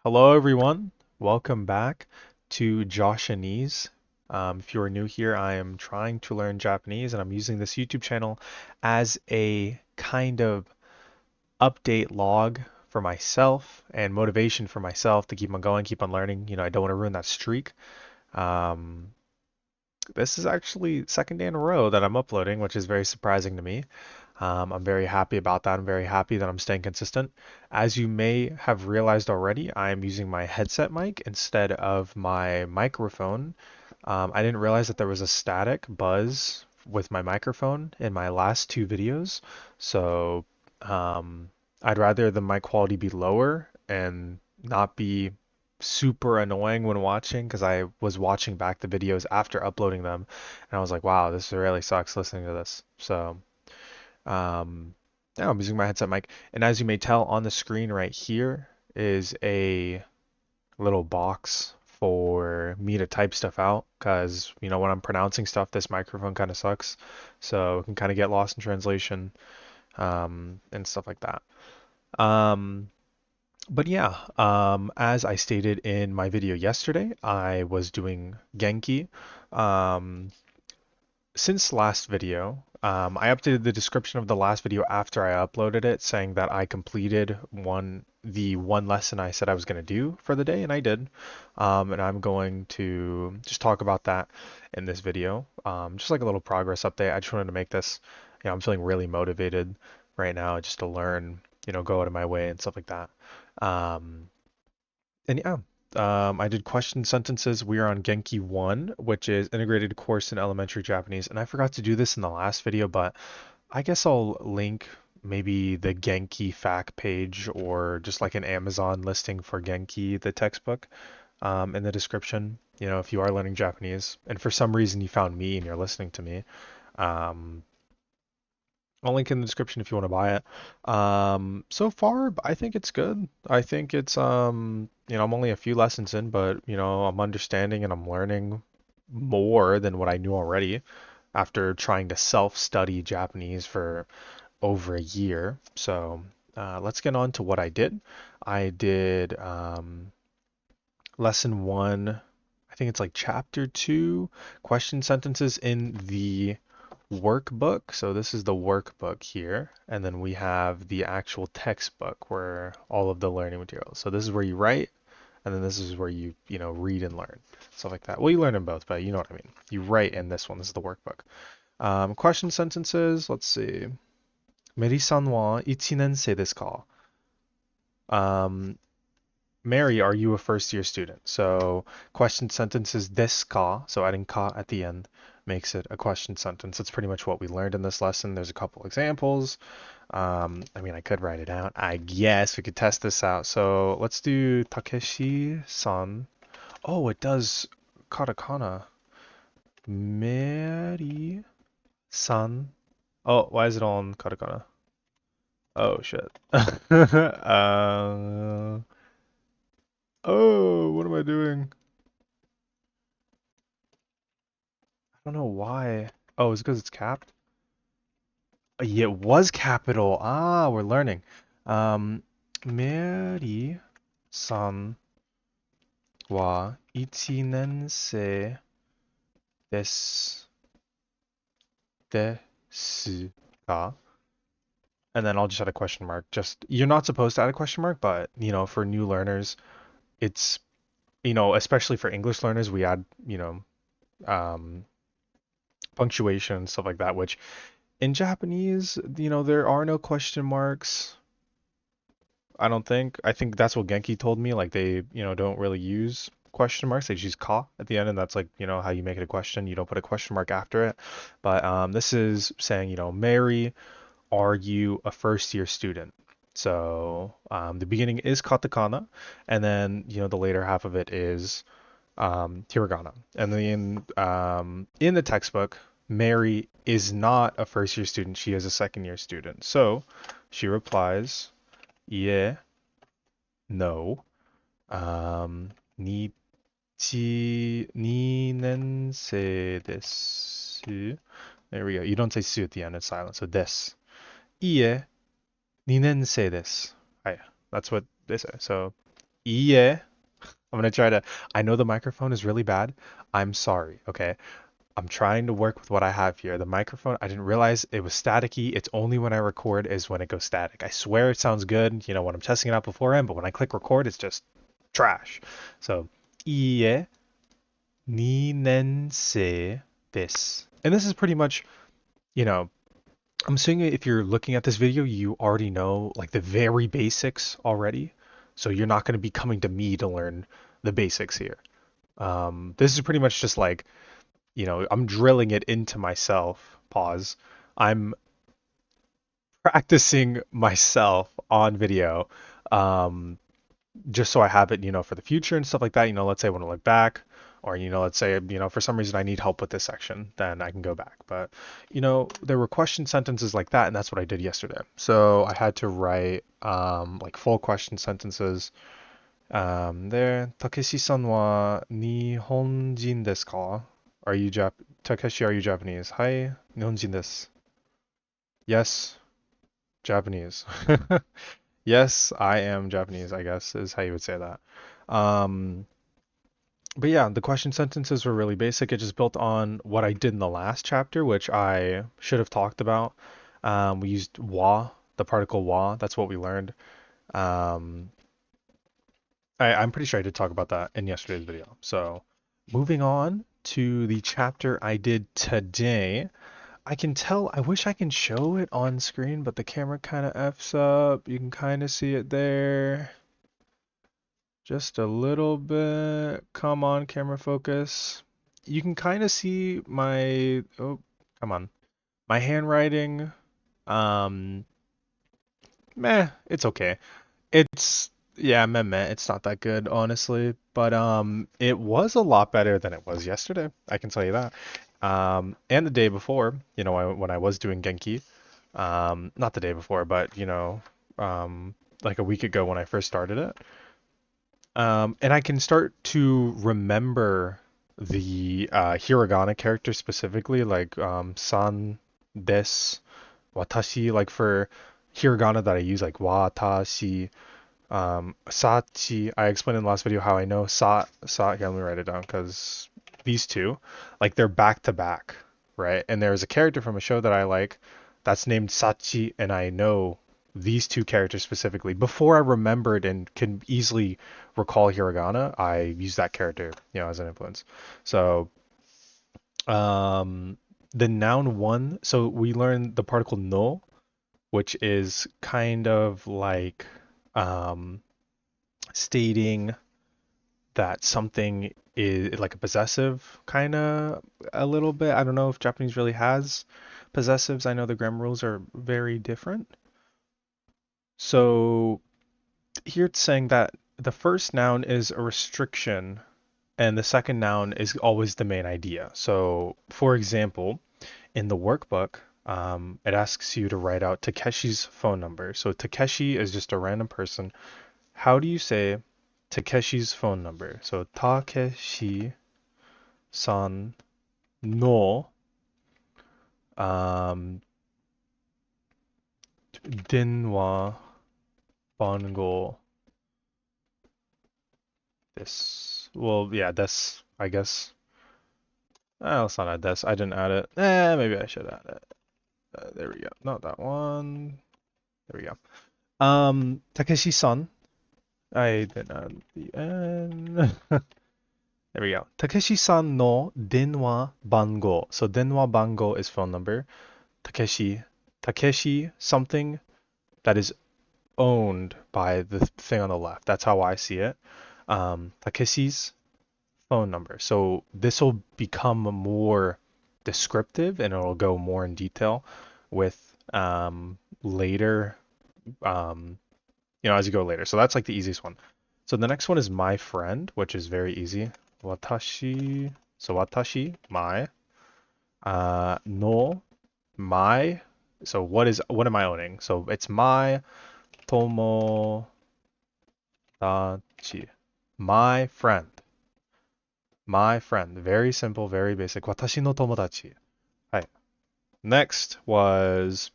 Hello, everyone. Welcome back to Joshanese. If you are new here, I am trying to learn Japanese and I'm using this YouTube channel as a kind of update log for myself and motivation for myself to keep on going, keep on learning. I don't want to ruin that streak. Um, this is actually second day in a row that I'm uploading, which is very surprising to me. I'm very happy about that. I'm very happy that I'm staying consistent. As you may have realized already, I am using my headset mic instead of my microphone. I didn't realize that there was a static buzz with my microphone in my last two videos. So I'd rather the mic quality be lower and not be super annoying when watching because I was watching back the videos after uploading them and I was like, wow, this really sucks listening to this. So um, yeah, I'm using my headset mic. And as you may tell on the screen right here is a little box for me to type stuff out because, when I'm pronouncing stuff, this microphone kind of sucks. So it can kind of get lost in translation and stuff like that. Um, but yeah, as I stated in my video yesterday, I was doing Genki. Um, since last video, I updated the description of the last video after I uploaded it, saying that I completed the one lesson I said I was going to do for the day, and I did. And I'm going to just talk about that in this video, just like a little progress update. I just wanted to make this, I'm feeling really motivated right now just to learn, go out of my way and stuff like that. Um, and yeah, I did question sentences. We are on Genki 1, which is integrated course in elementary Japanese. And I forgot to do this in the last video, but I guess I'll link maybe the Genki fact page or just like an Amazon listing for Genki, the textbook, in the description. If you are learning Japanese and for some reason you found me and you're listening to me, um, I'll link in the description if you want to buy it. So far, I think it's good. I think it's I'm only a few lessons in, but I'm understanding and I'm learning more than what I knew already after trying to self-study Japanese for over a year. So let's get on to what I did. I did lesson one. I think it's like chapter two, question sentences in the workbook. So this is the workbook here. And then we have the actual textbook where all of the learning materials. So this is where you write, and then this is where you read and learn. Stuff like that. Well, you learn in both, but you know what I mean. You write in this one. This is the workbook. Question sentences. Let's see. メリさんは1年生ですか? Um, Mary, are you a first year student? So question sentence is desu ka, so adding ka at the end makes it a question sentence. That's pretty much what we learned in this lesson. There's a couple examples. I mean, I could write it out. I guess we could test this out. So let's do Takeshi-san. Oh, it does katakana. Mary-san. Oh, why is it all in katakana? Oh, shit. Oh, what am I doing? I don't know why. Oh, it's because it's capped? Yeah, it was capital. Ah, we're learning. Um, Mary-san wa 1年生ですか? And then I'll just add a question mark. Just, you're not supposed to add a question mark, but, for new learners, it's, especially for English learners, we add, um, punctuation and stuff like that, which in Japanese, there are no question marks. I don't think. I think that's what Genki told me. Like they, don't really use question marks. They just use ka at the end, and that's like, how you make it a question. You don't put a question mark after it. But this is saying, Mary, are you a first year student? So the beginning is katakana, and then the later half of it is hiragana. And then in the textbook, Mary is not a first year student. She is a second year student. So she replies, yeah, no. Ni年生です. There we go. You don't say su at the end, it's silent. So des. いえ、2年生です. Hi. That's what they say. So Yeah. I'm gonna try to. I know the microphone is really bad. I'm sorry, okay? I'm trying to work with what I have here. The microphone, I didn't realize it was staticky. It's only when I record is when it goes static. I swear it sounds good, when I'm testing it out beforehand, but when I click record, it's just trash. So, 이에2年生 this. And this is pretty much, you know, I'm assuming if you're looking at this video, you already know like the very basics already. So you're not going to be coming to me to learn the basics here. This is pretty much just like, I'm drilling it into myself. Pause. I'm practicing myself on video, um, just so I have it, for the future and stuff like that. Let's say I want to look back, or let's say, for some reason I need help with this section, then I can go back. But there were question sentences like that, and that's what I did yesterday. So I had to write like full question sentences. there, Takeshi-san wa Nihonjin desu ka? Are you Takeshi, are you Japanese? Hi, Nihonjin desu. Yes, Japanese. Yes, I am Japanese, I guess, is how you would say that. Um, but yeah, the question sentences were really basic. It just built on what I did in the last chapter, which I should have talked about. We used wa, the particle wa. That's what we learned. Um, I'm pretty sure I did talk about that in yesterday's video. So moving on to the chapter I did today. I can tell, I wish I can show it on screen, but the camera kind of F's up. You can kind of see it there. Just a little bit. Come on, camera focus. You can kind of see oh, come on. My handwriting. Um, Meh, it's okay. Yeah, meh. It's not that good, honestly. But it was a lot better than it was yesterday. I can tell you that. And the day before, when I was doing Genki, not the day before, but like a week ago when I first started it. And I can start to remember the hiragana characters specifically, like san, des, watashi, like for hiragana that I use, like watashi, sachi. I explained in the last video how I know here, let me write it down because these two, like they're back to back, right? And there's a character from a show that I like that's named Sachi, and I know these two characters specifically. Before I remembered and can easily recall hiragana, I use that character, as an influence. So, um, the noun one, so we learned the particle no, which is kind of like um stating that something is like a possessive kind of a little bit. I don't know if Japanese really has possessives. I know the grammar rules are very different. So here it's saying that the first noun is a restriction and the second noun is always the main idea. So for example, in the workbook, it asks you to write out Takeshi's phone number. So Takeshi is just a random person. How do you say Takeshi's phone number? So Takeshi-san no um, 電話 番号 this. Well, yeah, this, I guess. Let's not add this. I didn't add it. Maybe I should add it. There we go. Not that one. There we go. Takeshi-san. I didn't add the N. There we go. Takeshi-san no 電話番号. So 電話番号 is phone number. Takeshi, something that is owned by the thing on the left. That's how I see it. Takeshi's phone number. So this will become more descriptive and it'll go more in detail with later, as you go later. So that's like the easiest one. So the next one is my friend, which is very easy. Watashi. So watashi, my. No, my. So what am I owning? So it's my tomodachi. My friend. My friend. Very simple, very basic. Watashi no tomodachi. Hi. Next was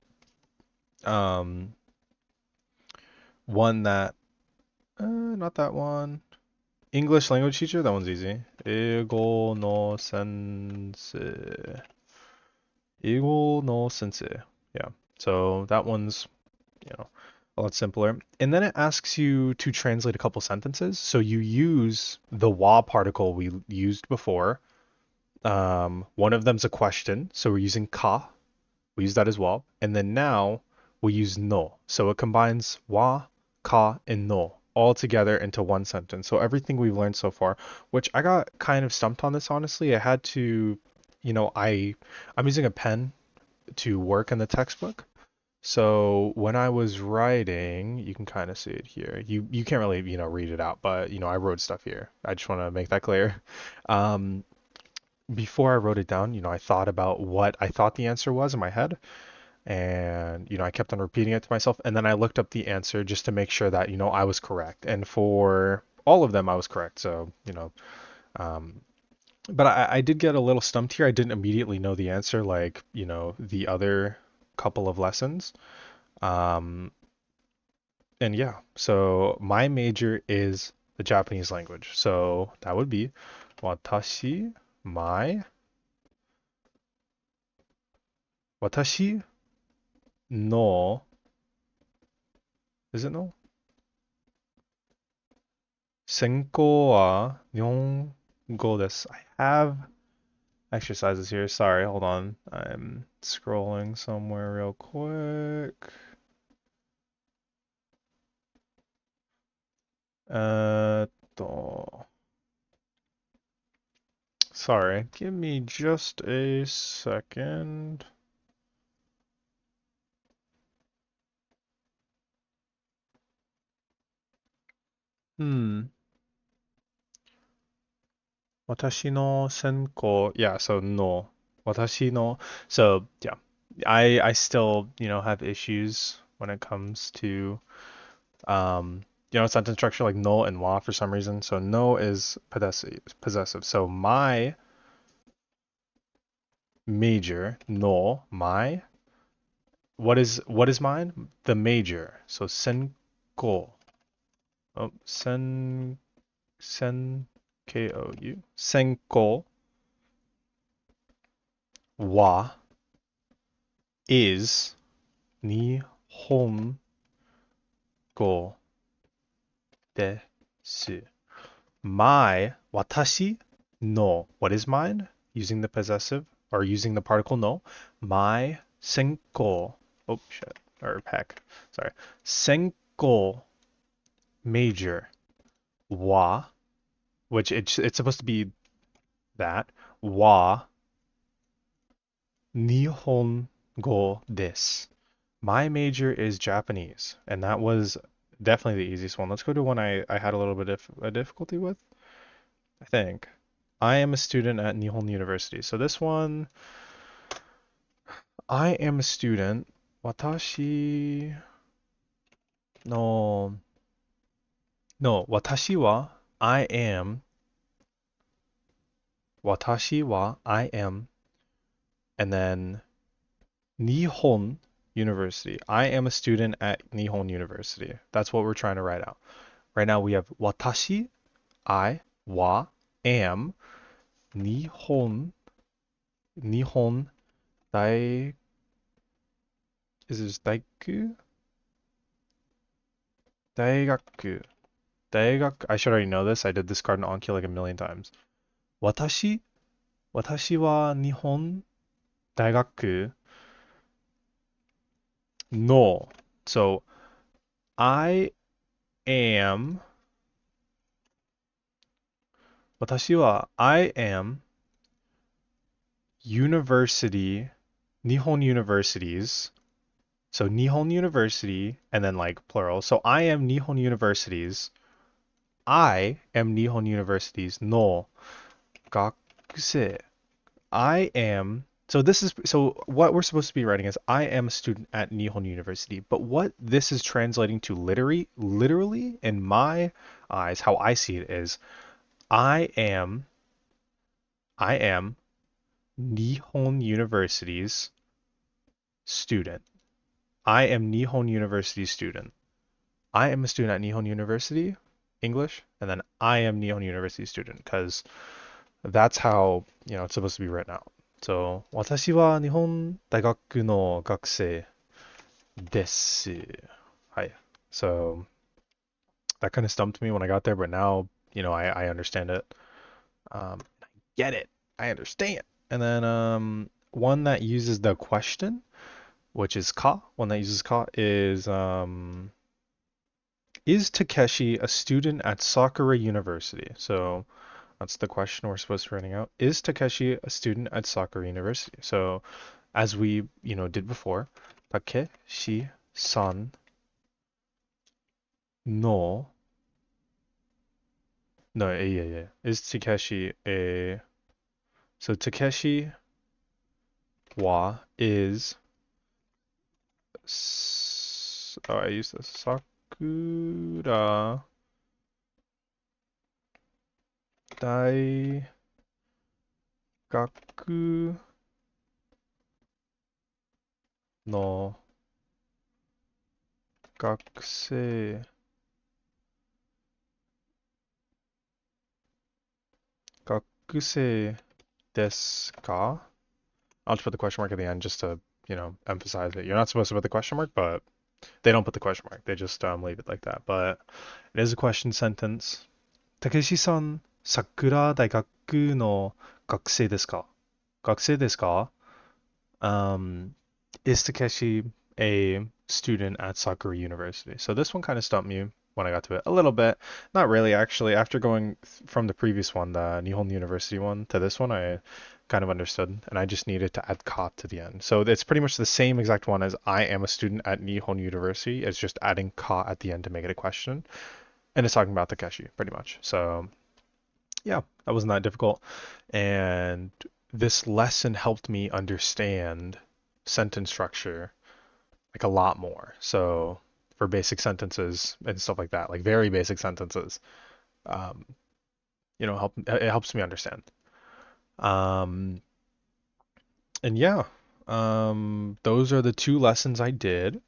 um one that Not that one. English language teacher, that one's easy. 英語の先生. 英語の先生. Yeah. So that one's, you know, a lot simpler. And then it asks you to translate a couple sentences. So you use the wa particle we used before. One of them's a question, so we're using ka. We use that as well. And then now we use no. So it combines wa, ka, and no all together into one sentence. So everything we've learned so far, which I got kind of stumped on this honestly. I had to, I'm using a pen to work in the textbook. So when I was writing, you can kind of see it here. You can't really, read it out, but I wrote stuff here. I just want to make that clear. Um, Before I wrote it down, I thought about what I thought the answer was in my head, and I kept on repeating it to myself, and then I looked up the answer just to make sure that I was correct. And for all of them, I was correct. So um, but I did get a little stumped here. I didn't immediately know the answer, like the other couple of lessons. Um, and yeah, so my major is the Japanese language. So that would be watashi, my, watashi no, is it no? Senko wa Nihongo desu. I have exercises here. Sorry, hold on. I'm scrolling somewhere real quick. Uh, Sorry, give me just a second. Hmm. Watashi no senko. Yeah, so no. Watashi no. So yeah, I still have issues when it comes to sentence structure like no and wa for some reason. So no is possessive. So my major no my what is mine? The major. So senko. Oh, Senkou. Senko wa is Nihongo desu. My watashi no. What is mine? Using the possessive or using the particle no. My senko. Oh shit. Or heck. Sorry. Senko major wa, which it's supposed to be that wa Nihongo desu. My major is Japanese, and that was definitely the easiest one. Let's go to one I had a little bit of a difficulty with, I think. I am a student at Nihon University. So this one, I am a student. Watashi no, no, watashi wa I am. Watashi wa I am. And then Nihon University. I am a student at Nihon University. That's what we're trying to write out. Right now we have watashi, I, wa, am, Nihon, Nihon, dai, is this daiku? Daigaku. Daigaku. I should already know this. I did this card in Anki like a million times. Watashi, watashi wa Nihon daigaku no. So I am, I am university, Nihon universities. So Nihon University and then like plural. So I am Nihon Universities. I am Nihon Universities no gakusei. I am so what we're supposed to be writing is I am a student at Nihon University. But what this is translating to literally in my eyes, how I see it is I am I am Nihon University's student. I am Nihon University's student. I am a student at Nihon University. English, and then I am Nihon University student because that's how, it's supposed to be written out. So, 私は日本大学の学生です。はい。So, that kind of stumped me when I got there, but now, I understand it. I get it. I understand. And then one that uses the question, which is ka. One that uses ka is Takeshi a student at Sakura University? So that's the question we're supposed to be writing out. Is Takeshi a student at Sakura University? So as we, did before, Takeshi-san no, no, yeah. Is Takeshi a, so Takeshi wa is, I use this, Sakura Daigaku no 学生 学生 desu ka? I'll just put the question mark at the end just to, emphasize it. You're not supposed to put the question mark, but they don't put the question mark. They just leave it like that. But it is a question sentence. Takeshi-san, Sakura Daigaku no 学生ですか? 学生ですか? Is Takeshi a student at Sakura University? So this one kind of stumped me when I got to it a little bit. Not really, actually. After going from the previous one, the Nihon University one, to this one, I kind of understood, and I just needed to add ka to the end. So it's pretty much the same exact one as I am a student at Nihon University. It's just adding ka at the end to make it a question, and it's talking about Takeshi, pretty much. So yeah, that wasn't that difficult. And this lesson helped me understand sentence structure like a lot more. So for basic sentences and stuff like that, like very basic sentences, um, it helps me understand. Um, and yeah, those are the two lessons I did.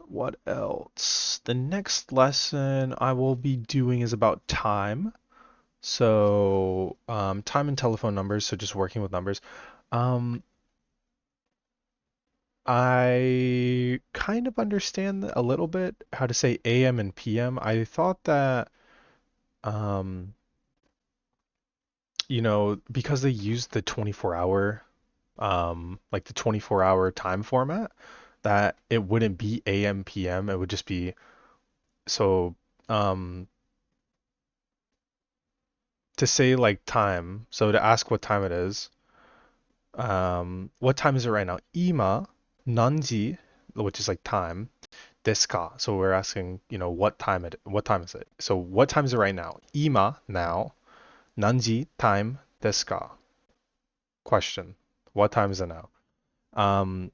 What else? The next lesson I will be doing is about time. So, time and telephone numbers, so just working with numbers. Um, I kind of understand a little bit how to say AM and PM. I thought that, um, because they used the 24-hour, like the 24-hour time format, that it wouldn't be AM, PM. It would just be so, um, to say like time. So to ask what time it is, what time is it right now? Ima nanji, which is like time. Desu ka? So we're asking, what time is it? So what time is it right now? Ima now. Nanji time desu ka? Question. What time is it now? Um,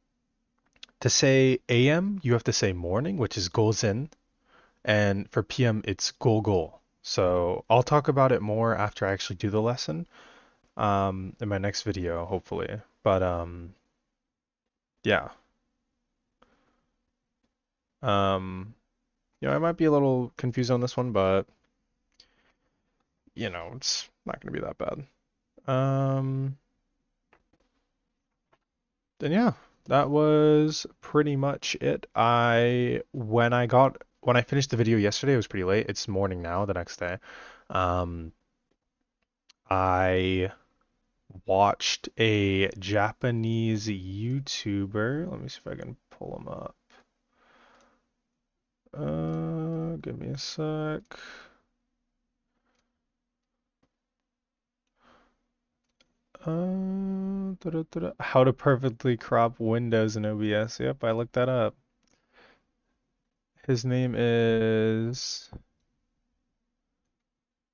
to say AM, you have to say morning, which is gozen, and for PM, it's gogo. So I'll talk about it more after I actually do the lesson, in my next video, hopefully. But yeah. Um, I might be a little confused on this one, but it's not gonna be that bad. Then yeah, that was pretty much it. When I finished the video yesterday, it was pretty late. It's morning now, the next day. Um, I watched a Japanese YouTuber. Let me see if I can pull him up. Give me a sec. How to perfectly crop windows in OBS. Yep, I looked that up. His name is.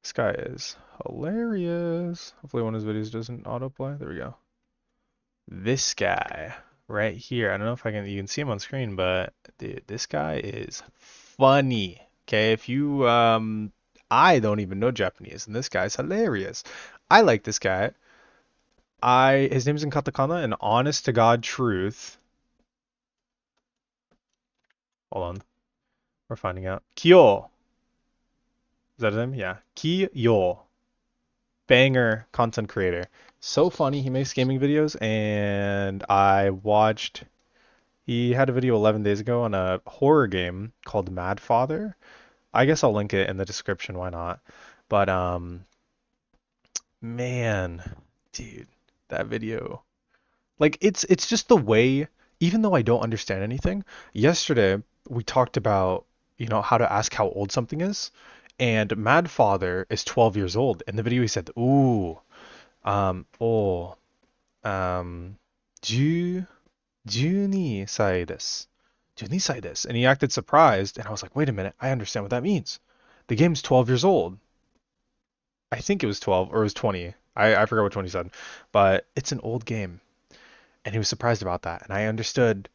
This guy is hilarious. Hopefully one of his videos doesn't autoplay. There we go. This guy right here. I don't know if you can see him on screen, but dude, this guy is funny. Okay, if you I don't even know Japanese, and this guy's hilarious. I like this guy. His name's in katakana, and honest to God truth. Hold on, we're finding out. Kyo. Is that his name? Yeah. Ki Yo. Banger content creator. So funny. He makes gaming videos, and I watched. He had a video 11 days ago on a horror game called Mad Father. I guess I'll link it in the description. Why not? But man, dude, that video. Like it's just the way, even though I don't understand anything, yesterday we talked about, how to ask how old something is. And Mad Father is 12 years old. In the video he said, "Ooh, oh, um, 10 12歳です。12歳です." And he acted surprised, and I was like, "Wait a minute, I understand what that means. The game's 12 years old." I think it was 12 or it was 20. I forgot what 20 said, but it's an old game. And he was surprised about that. And I understood,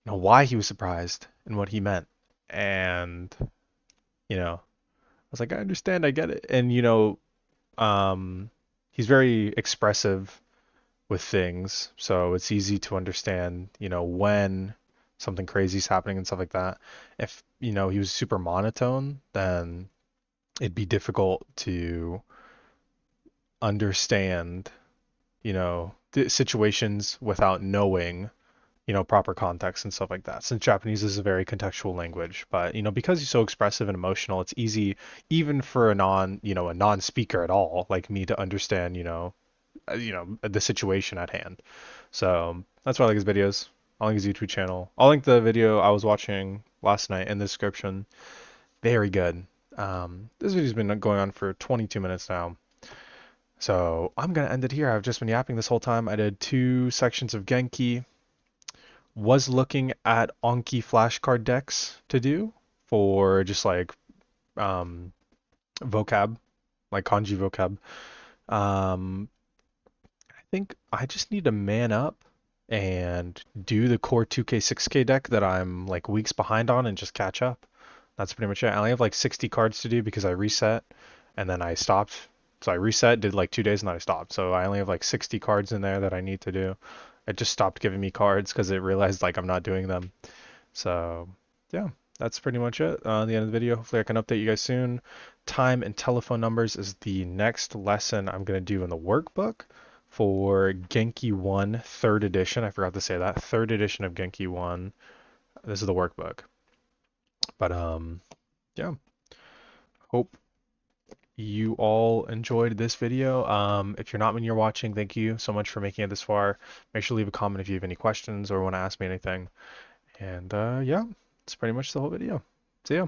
why he was surprised and what he meant. And, I was like, I understand, I get it. And, um, he's very expressive with things, so it's easy to understand, when something crazy is happening and stuff like that. If, he was super monotone, then it'd be difficult to understand, the situations without knowing, proper context and stuff like that. Since Japanese is a very contextual language, but because he's so expressive and emotional, it's easy even for a non-speaker at all, like me, to understand, the situation at hand. So that's why I like his videos. I'll link his YouTube channel. I'll link the video I was watching last night in the description. Very good. This video's been going on for 22 minutes now. So I'm gonna end it here. I've just been yapping this whole time. I did 2 sections of Genki. Was looking at Anki flashcard decks to do for just like um, vocab, like kanji vocab. I think I just need to man up and do the core 2K 6K deck that I'm like weeks behind on and just catch up. That's pretty much it. I only have like 60 cards to do because I reset and then I stopped. So I reset, did like 2 days, and then I stopped. So I only have like 60 cards in there that I need to do. It just stopped giving me cards because it realized like I'm not doing them. So yeah, that's pretty much it. The end of the video. Hopefully I can update you guys soon. Time and telephone numbers is the next lesson I'm going to do in the workbook for Genki 1 third edition. I forgot to say that. Third edition of Genki 1. This is the workbook. But yeah. Hope you all enjoyed this video. If you're not when you're watching, thank you so much for making it this far. Make sure to leave a comment if you have any questions or want to ask me anything. And yeah, that's pretty much the whole video. See ya.